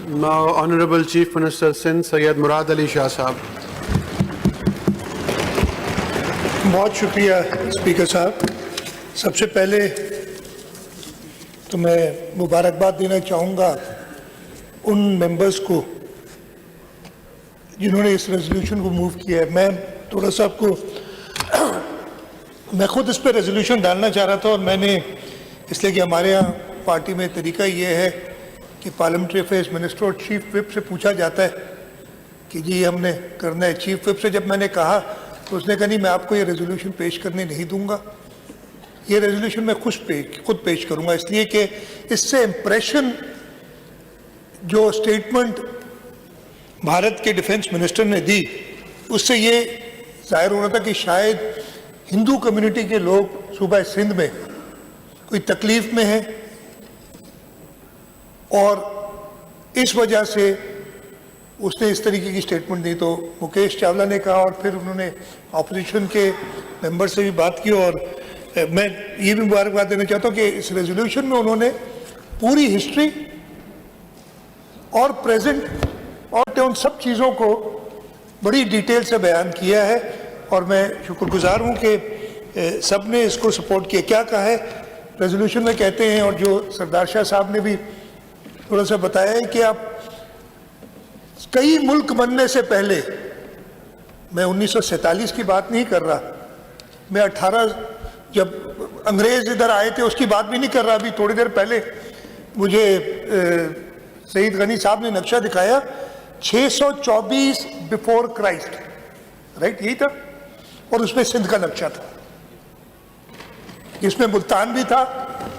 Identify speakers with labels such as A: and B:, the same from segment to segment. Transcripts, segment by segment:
A: Now, Honorable Chief Minister Sindh Syed Murad Ali Shah Sahab.
B: बहुत शुक्रिया speaker साहब। सबसे पहले तो मैं मुबारकबाद देना चाहूँगा उन मेंबर्स को जिन्होंने इस रेजोल्यूशन को मूव किया है। मैं थोड़ा सा आपको मैं खुद इस पर रेजोल्यूशन डालना चाह रहा था और मैंने इसलिए कि हमारे यहाँ पार्टी में तरीका ये है कि पार्लियामेंट्री अफेयर्स मिनिस्टर और चीफ विप से पूछा जाता है कि जी हमने करना है। चीफ विप से जब मैंने कहा तो उसने कहा नहीं, मैं आपको ये रेजोल्यूशन पेश करने नहीं दूंगा, ये रेजोल्यूशन मैं खुद पेश करूंगा, इसलिए कि इससे इम्प्रेशन जो स्टेटमेंट भारत के डिफेंस मिनिस्टर ने दी उससे ये जाहिर हो रहा था कि शायद हिंदू कम्युनिटी के लोग सूबा सिंध में कोई तकलीफ में है और इस वजह से उसने इस तरीके की स्टेटमेंट दी। तो मुकेश चावला ने कहा और फिर उन्होंने ऑपोजिशन के मेंबर से भी बात की और मैं ये भी मुबारकबाद देना चाहता हूँ कि इस रेजोल्यूशन में उन्होंने पूरी हिस्ट्री और प्रेजेंट और उन सब चीज़ों को बड़ी डिटेल से बयान किया है और मैं शुक्रगुजार हूँ कि सब ने इसको सपोर्ट किया। क्या कहा है रेजोल्यूशन में कहते हैं और जो सरदार शाह साहब ने भी थोड़ा सा बताया है कि आप कई मुल्क बनने से पहले, मैं 1947 की बात नहीं कर रहा, मैं 18 जब अंग्रेज इधर आए थे उसकी बात भी नहीं कर रहा, अभी थोड़ी देर पहले मुझे सईद गनी साहब ने नक्शा दिखाया 624 बिफोर क्राइस्ट, राइट, यही था, और उसमें सिंध का नक्शा था, इसमें मुल्तान भी था,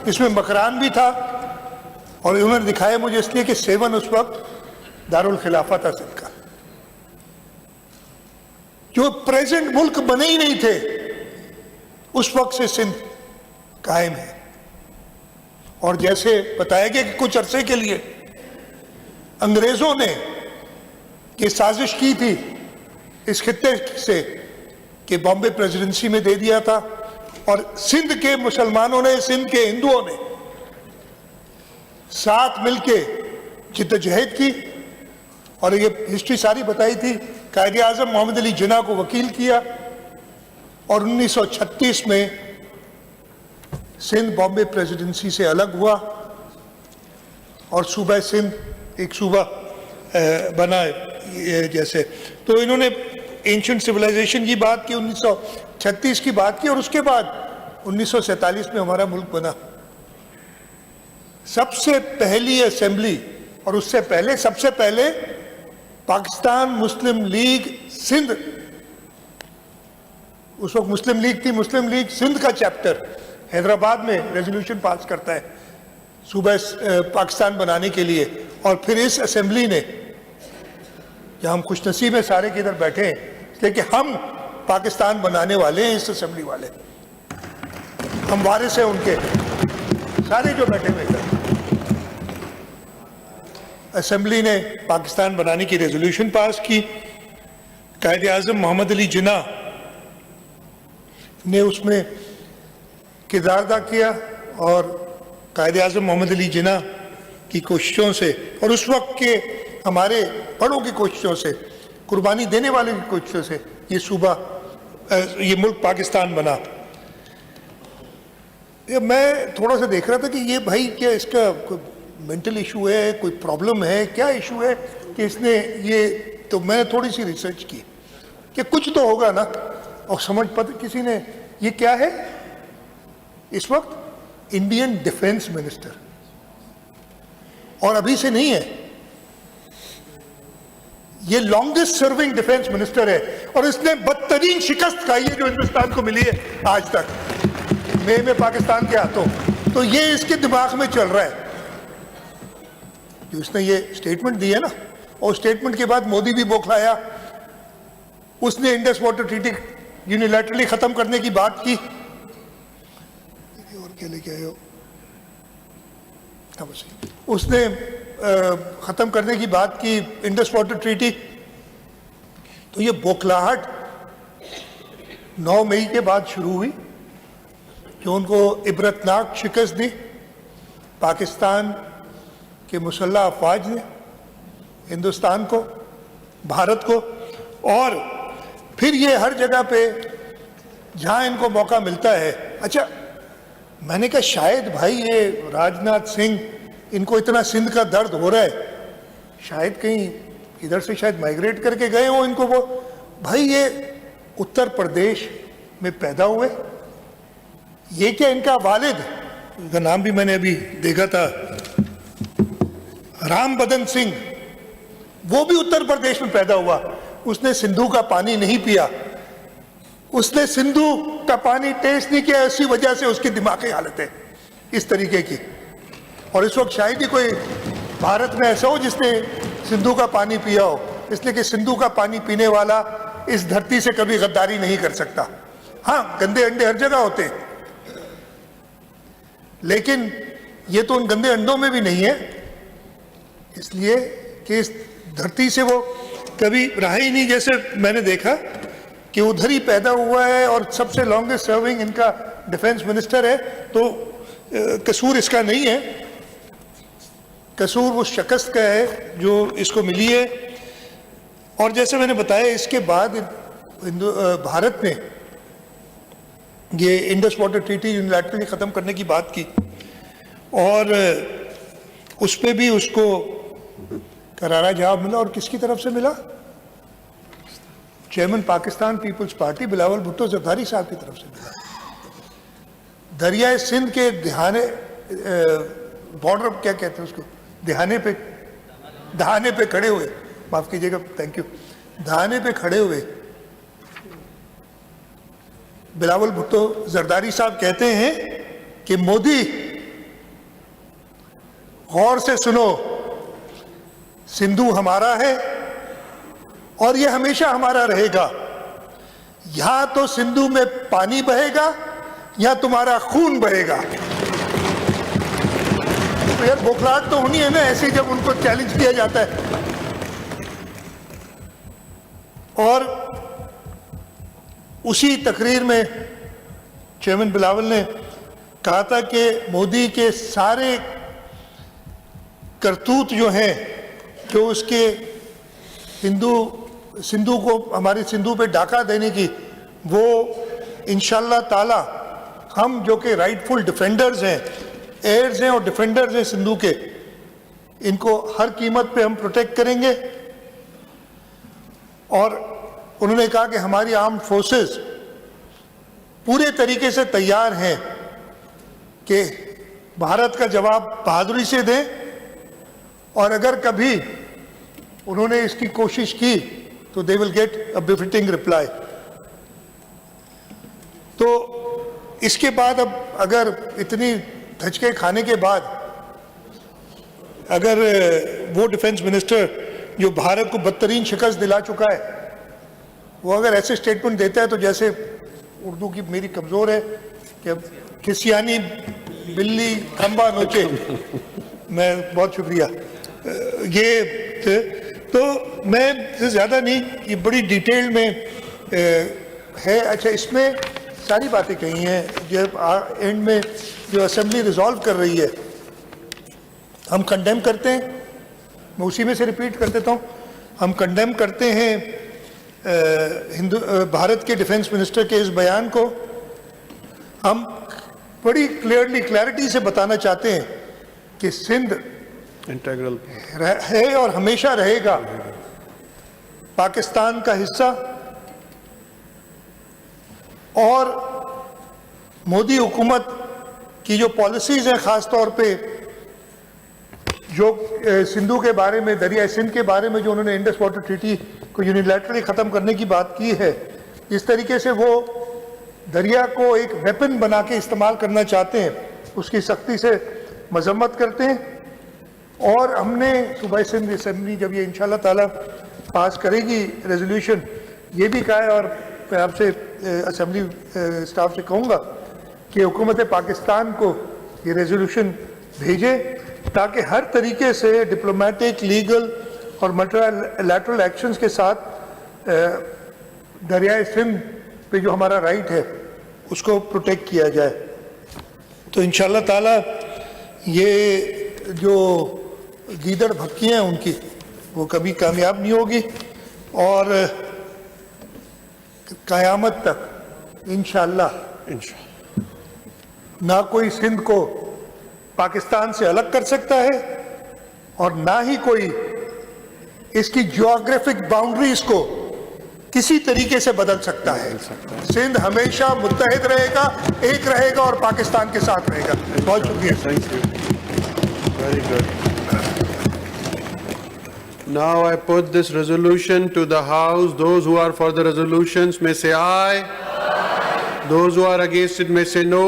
B: इसमें मकरान भी था और उन्होंने दिखाया मुझे इसलिए कि 7 उस वक्त दारुल खिलाफा था सिंध का। जो प्रेजेंट मुल्क बने ही नहीं थे उस वक्त से सिंध कायम है और जैसे बताया गया कि कुछ अरसे के लिए अंग्रेजों ने ये साजिश की थी इस खित्ते से कि बॉम्बे प्रेसिडेंसी में दे दिया था और सिंध के मुसलमानों ने, सिंध के हिंदुओं ने साथ मिलके जिद्दोजहद की और ये हिस्ट्री सारी बताई थी। कायदे आज़म मोहम्मद अली जिन्ना को वकील किया और 1936 में सिंध बॉम्बे प्रेसिडेंसी से अलग हुआ और सूबा सिंध एक सूबा बना जैसे। तो इन्होंने एंशिएंट सिविलाइजेशन की बात की, 1936 की बात की और उसके बाद 1947 में हमारा मुल्क बना। सबसे पहली असेंबली और उससे पहले सबसे पहले पाकिस्तान मुस्लिम लीग सिंध, उस वक्त मुस्लिम लीग थी, मुस्लिम लीग सिंध का चैप्टर हैदराबाद में रेजोल्यूशन पास करता है सूबा पाकिस्तान बनाने के लिए और फिर इस असेंबली ने, जहां हम खुशनसीब हैं सारे के इधर बैठे हैं इसलिए कि हम पाकिस्तान बनाने वाले हैं, इस असेंबली वाले हम वारिस हैं उनके, सारे जो बैठे हुए हैं। असेंबली ने पाकिस्तान बनाने की रेजोल्यूशन पास की। कायदे आज़म मोहम्मद अली जिन्ना ने उसमें किरदार अदा किया और कायदे आज़म मोहम्मद अली जिन्ना की कोशिशों से और उस वक्त के हमारे बड़ों की कोशिशों से, कुर्बानी देने वाले की कोशिशों से ये सूबा, ये मुल्क पाकिस्तान बना। मैं थोड़ा सा देख रहा था कि ये भाई क्या इसका कोई मेंटल इशू है, कोई प्रॉब्लम है, क्या इशू है कि इसने ये, तो मैंने थोड़ी सी रिसर्च की कि कुछ तो होगा ना और समझ पता किसी ने, ये क्या है इस वक्त इंडियन डिफेंस मिनिस्टर और अभी से नहीं है, ये लॉन्गेस्ट सर्विंग डिफेंस मिनिस्टर है और इसने बदतरीन शिकस्त खाई है जो हिंदुस्तान को मिली है आज तक मई में पाकिस्तान के हाथों। तो ये इसके दिमाग में चल रहा है जो इसने ये स्टेटमेंट दी है ना, और स्टेटमेंट के बाद मोदी भी बौखलाया, उसने इंडस वाटर ट्रीटी यूनिलैटरली खत्म करने की बात की। और क्या लेके आए हो? उसने खत्म करने की बात की इंडस वाटर ट्रीटी। तो ये बौखलाहट 9 मई के बाद शुरू हुई जो उनको इबरतनाक शिकस्त दी पाकिस्तान के मुसल्लह अफवाज ने हिंदुस्तान को, भारत को। और फिर ये हर जगह पे जहां इनको मौका मिलता है, अच्छा मैंने कहा शायद भाई ये राजनाथ सिंह, इनको इतना सिंध का दर्द हो रहा है, शायद कहीं इधर से शायद माइग्रेट करके गए हो इनको वो। भाई ये उत्तर प्रदेश में पैदा हुए, ये क्या इनका वालिद, उसका नाम भी मैंने अभी देखा था, राम बदन सिंह, वो भी उत्तर प्रदेश में पैदा हुआ। उसने सिंधु का पानी नहीं पिया, उसने सिंधु का पानी टेस्ट नहीं किया, इसी वजह से उसकी दिमागी हालत है इस तरीके की। और इस वक्त शायद ही कोई भारत में ऐसा हो जिसने सिंधु का पानी पिया हो, इसलिए कि सिंधु का पानी पीने वाला इस धरती से कभी गद्दारी नहीं कर सकता। हाँ, गंदे अंडे हर जगह होते हैं, लेकिन ये तो उन गंदे अंडों में भी नहीं है, इसलिए कि इस धरती से वो कभी रहा ही नहीं। जैसे मैंने देखा कि उधर ही पैदा हुआ है और सबसे लॉन्गेस्ट सर्विंग इनका डिफेंस मिनिस्टर है, तो कसूर इसका नहीं है, कसूर वो शिकस्त का है जो इसको मिली है। और जैसे मैंने बताया, इसके बाद भारत ने ये इंडस वाटर ट्रीटी यूनिलैटरली ख़त्म करने की बात की, और उस पर भी उसको करारा जवाब मिला। और किसकी तरफ से मिला? Chairman Pakistan peoples party Bilawal Bhutto Zardari साहब की तरफ से मिला। दरियाए सिंध के दहाने, बॉर्डर क्या कहते हैं उसको, दहाने पे खड़े हुए, माफ कीजिएगा, थैंक यू, दहाने पे खड़े हुए बिलावल भुट्टो जरदारी साहब कहते हैं कि मोदी गौर से सुनो, सिंधु हमारा है और यह हमेशा हमारा रहेगा। यहां तो सिंधु में पानी बहेगा या तुम्हारा खून बहेगा। तो यार बौखलाहट तो होनी है ना ऐसे जब उनको चैलेंज किया जाता है। और उसी तकरीर में चेयरमैन बिलावल ने कहा था कि मोदी के सारे करतूत जो हैं, जो उसके सिंधु को, हमारी सिंधु पे डाका देने की, वो इंशाल्लाह ताला हम जो कि राइटफुल डिफेंडर्स हैं, एयर्स हैं और डिफेंडर्स हैं सिंधु के, इनको हर कीमत पे हम प्रोटेक्ट करेंगे। और उन्होंने कहा कि हमारी आर्म्ड फोर्सेस पूरे तरीके से तैयार हैं कि भारत का जवाब बहादुरी से दें, और अगर कभी उन्होंने इसकी कोशिश की तो they will get a befitting reply. तो इसके बाद अब अगर इतनी धचके खाने के बाद अगर वो डिफेंस मिनिस्टर जो भारत को बदतरीन शिकस्त दिला चुका है, वो अगर ऐसे स्टेटमेंट देता है, तो जैसे उर्दू की मेरी कमज़ोर है कि खिसियानी बिल्ली खंबा नोचे, मैं बहुत शुक्रिया। ये तो मैं ज़्यादा नहीं, ये बड़ी डिटेल में है। अच्छा, इसमें सारी बातें कही हैं, जब एंड में जो असेंबली रिजॉल्व कर रही है हम कंडेम करते हैं, मैं उसी में से रिपीट कर देता हूँ, हम कंडेम करते हैं भारत के डिफेंस मिनिस्टर के इस बयान को। हम बड़ी क्लैरिटी से बताना चाहते हैं कि सिंध
A: इंटीग्रल
B: है और हमेशा रहेगा पाकिस्तान का हिस्सा। और मोदी हुकूमत की जो पॉलिसीज़ हैं, ख़ास तौर पे जो सिंधु के बारे में, दरियाए सिंध के बारे में जो उन्होंने इंडस वाटर ट्रीटी को यूनिलैटरली ख़त्म करने की बात की है, इस तरीके से वो दरिया को एक वेपन बना के इस्तेमाल करना चाहते हैं, उसकी सख्ती से मजम्मत करते हैं। और हमने सूबाई सिंध असेंबली जब ये इंशाल्लाह ताला पास करेगी रेजोल्यूशन, ये भी कहा है, और मैं आपसे असेंबली स्टाफ से कहूँगा कि हुकूमत पाकिस्तान को ये रेजोल्यूशन भेजे, ताकि हर तरीके से डिप्लोमेटिक, लीगल और मल्टीलैटरल एक्शंस के साथ दरियाए सिंध पे जो हमारा राइट है उसको प्रोटेक्ट किया जाए। तो इंशाल्लाह ताला ये जो गीदड़ भक्कियाँ हैं उनकी, वो कभी कामयाब नहीं होगी और कयामत तक इंशाअल्लाह ना कोई सिंध को पाकिस्तान से अलग कर सकता है और ना ही कोई इसकी ज्योग्राफिक बाउंड्रीज को किसी तरीके से बदल सकता है। सिंध हमेशा मुत्तहिद रहेगा, एक रहेगा और पाकिस्तान के साथ रहेगा। बहुत शुक्रिया।
A: Thank you. Very good. Now I put this resolution to the House. Those who are for the resolutions may say aye. Those who are against it may say no.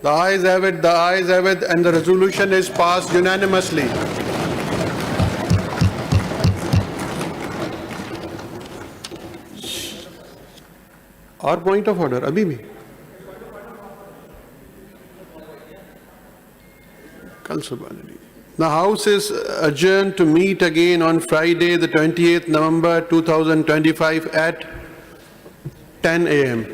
A: The ayes have it, the ayes have it, and the resolution is passed unanimously. Or point of order, abhi bhi. Kal subah nahi. The House is adjourned to meet again on Friday, the 28th November 2025 at 10 a.m.